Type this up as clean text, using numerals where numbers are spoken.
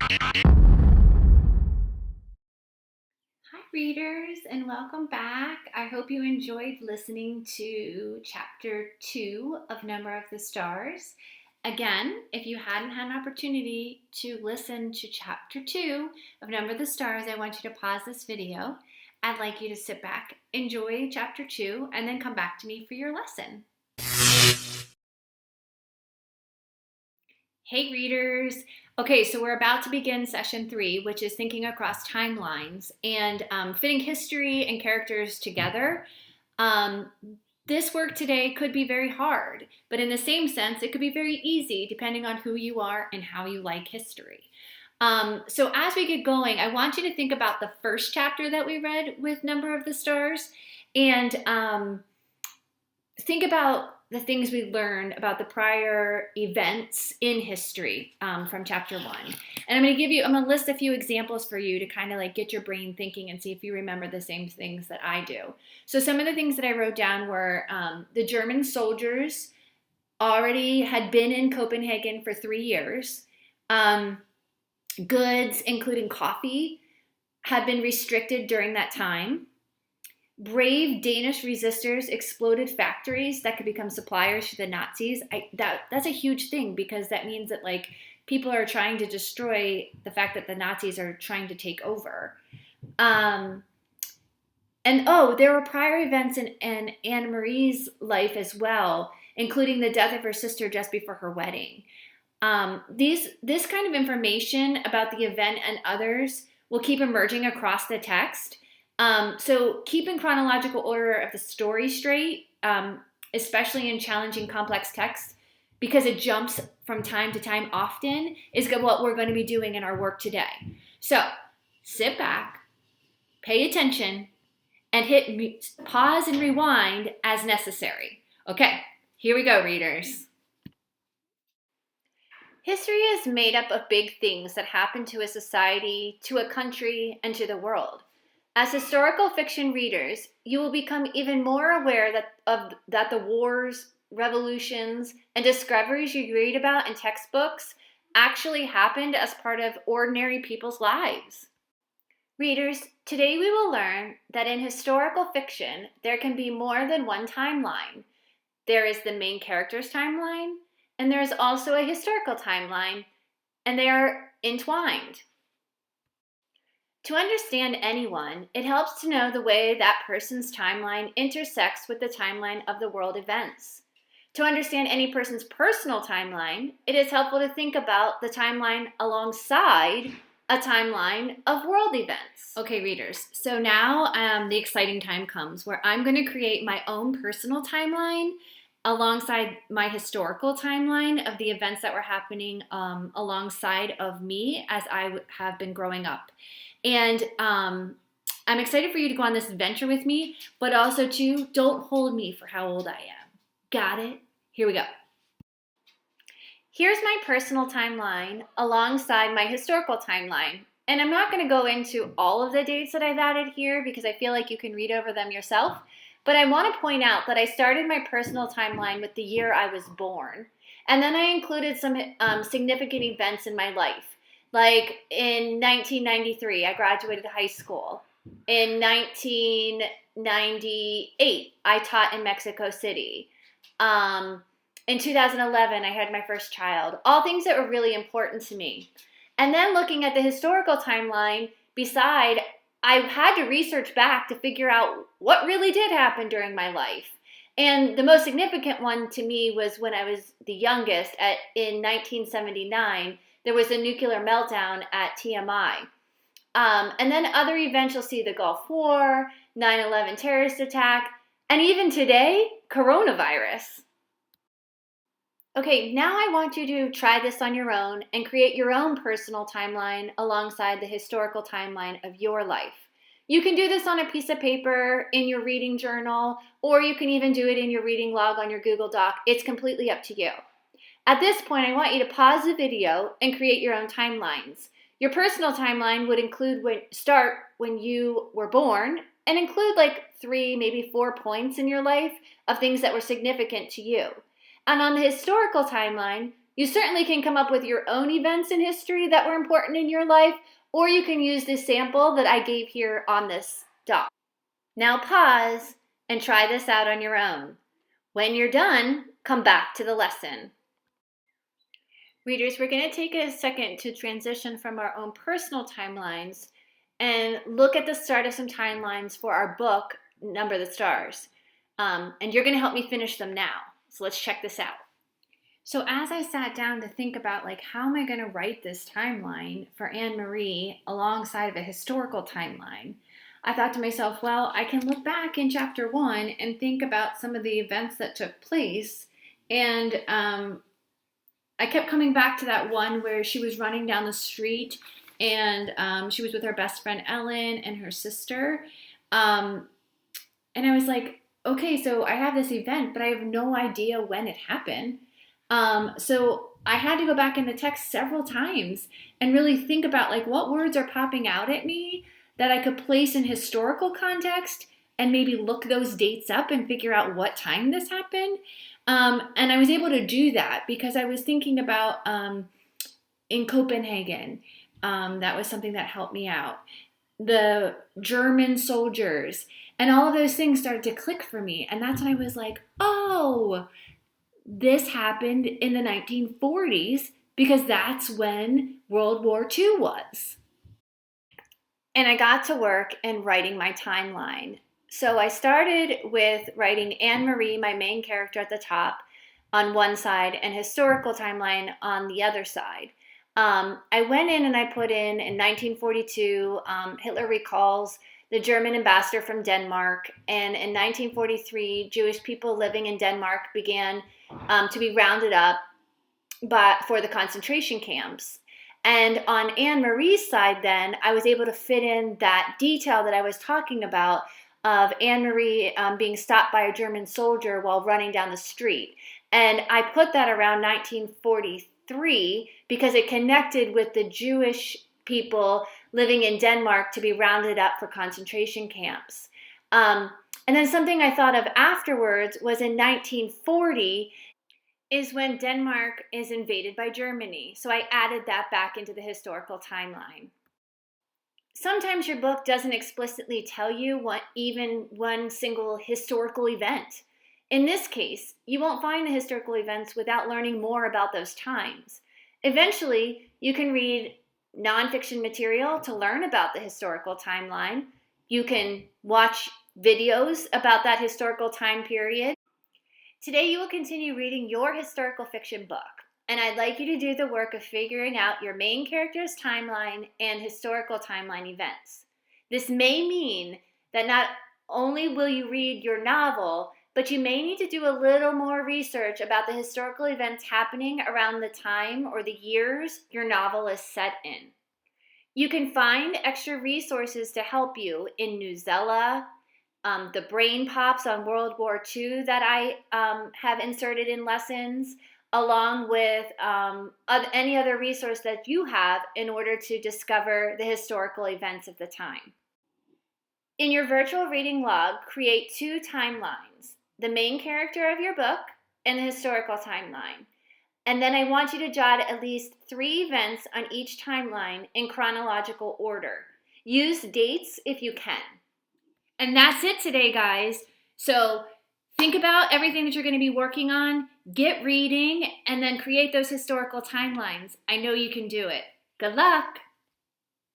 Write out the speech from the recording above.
Hi, readers, and welcome back. I hope you enjoyed listening to Chapter 2 of Number of the Stars. Again, if you hadn't had an opportunity to listen to Chapter 2 of Number of the Stars, I want you to pause this video. I'd like you to sit back, enjoy Chapter 2, and then come back to me for your lesson. Hey readers! Okay, so we're about to begin session 3, which is thinking across timelines and fitting history and characters together. This work today could be very hard, but in the same sense, it could be very easy depending on who you are and how you like history. So as we get going, I want you to think about the first chapter that we read with Number of the Stars and think about the things we learned about the prior events in history from chapter 1. And I'm going to list a few examples for you to kind of like get your brain thinking and see if you remember the same things that I do. So some of the things that I wrote down were the German soldiers already had been in Copenhagen for 3 years. Goods, including coffee, had been restricted during that time. Brave Danish resistors exploded factories that could become suppliers to the Nazis. That's a huge thing because that means that like people are trying to destroy the fact that the Nazis are trying to take over. There were prior events in Anne Marie's life as well, including the death of her sister just before her wedding. This kind of information about the event and others will keep emerging across the text. So keep in chronological order of the story straight, especially in challenging complex texts, because it jumps from time to time often, is what we're going to be doing in our work today. So sit back, pay attention, and hit pause and rewind as necessary. Okay, here we go, readers. History is made up of big things that happen to a society, to a country, and to the world. As historical fiction readers, you will become even more aware that the wars, revolutions, and discoveries you read about in textbooks actually happened as part of ordinary people's lives. Readers, today we will learn that in historical fiction, there can be more than one timeline. There is the main character's timeline, and there is also a historical timeline, and they are entwined. To understand anyone, it helps to know the way that person's timeline intersects with the timeline of the world events. To understand any person's personal timeline, it is helpful to think about the timeline alongside a timeline of world events. Okay, readers, so now the exciting time comes where I'm going to create my own personal timeline alongside my historical timeline of the events that were happening alongside of me as I have been growing up. And I'm excited for you to go on this adventure with me, but also too, don't hold me for how old I am. Got it? Here we go. Here's my personal timeline alongside my historical timeline. And I'm not going to go into all of the dates that I've added here because I feel like you can read over them yourself. But I want to point out that I started my personal timeline with the year I was born. And then I included some significant events in my life. Like in 1993, I graduated high school. In 1998, I taught in Mexico City. In 2011, I had my first child. All things that were really important to me. And then looking at the historical timeline, I had to research back to figure out what really did happen during my life. And the most significant one to me was when I was the youngest in 1979. There was a nuclear meltdown at TMI. And then other events, you'll see the Gulf War, 9/11 terrorist attack, and even today, coronavirus. Okay, now I want you to try this on your own and create your own personal timeline alongside the historical timeline of your life. You can do this on a piece of paper in your reading journal, or you can even do it in your reading log on your Google Doc. It's completely up to you. At this point, I want you to pause the video and create your own timelines. Your personal timeline would start when you were born and include like 3, maybe 4 points in your life of things that were significant to you. And on the historical timeline, You certainly can come up with your own events in history that were important in your life, or you can use this sample that I gave here on this doc. Now pause and try this out on your own. When you're done, come back to the lesson. Readers, we're going to take a second to transition from our own personal timelines and look at the start of some timelines for our book, Number the Stars. And you're going to help me finish them now. So let's check this out. So as I sat down to think about how am I going to write this timeline for Anne Marie alongside of a historical timeline, I thought to myself, well, I can look back in chapter 1 and think about some of the events that took place. And I kept coming back to that one where she was running down the street and she was with her best friend Ellen and her sister. And I was like, okay, so I have this event, but I have no idea when it happened. So I had to go back in the text several times and really think about what words are popping out at me that I could place in historical context and maybe look those dates up and figure out what time this happened. And I was able to do that because I was thinking about in Copenhagen, that was something that helped me out. The German soldiers and all of those things started to click for me. And that's when I was like, oh, this happened in the 1940s because that's when World War II was. And I got to work and writing my timeline. So I started with writing Anne Marie, my main character, at the top on one side and historical timeline on the other side. I went in and I put in 1942, Hitler recalls the German ambassador from Denmark, and in 1943, Jewish people living in Denmark began to be rounded up for the concentration camps. And on Anne Marie's side then, I was able to fit in that detail that I was talking about of Anne Marie being stopped by a German soldier while running down the street. And I put that around 1943 because it connected with the Jewish people living in Denmark to be rounded up for concentration camps. And then something I thought of afterwards was in 1940 is when Denmark is invaded by Germany. So I added that back into the historical timeline. Sometimes your book doesn't explicitly tell you even one single historical event. In this case, you won't find the historical events without learning more about those times. Eventually, you can read nonfiction material to learn about the historical timeline. You can watch videos about that historical time period. Today, you will continue reading your historical fiction book, and I'd like you to do the work of figuring out your main character's timeline and historical timeline events. This may mean that not only will you read your novel, but you may need to do a little more research about the historical events happening around the time or the years your novel is set in. You can find extra resources to help you in Newsella, the brain pops on World War II that I have inserted in lessons, along with any other resource that you have in order to discover the historical events of the time. In your virtual reading log, create 2 timelines, the main character of your book and the historical timeline. And then I want you to jot at least 3 events on each timeline in chronological order. Use dates if you can. And that's it today, guys. So think about everything that you're going to be working on, get reading, and then create those historical timelines. I know you can do it. Good luck.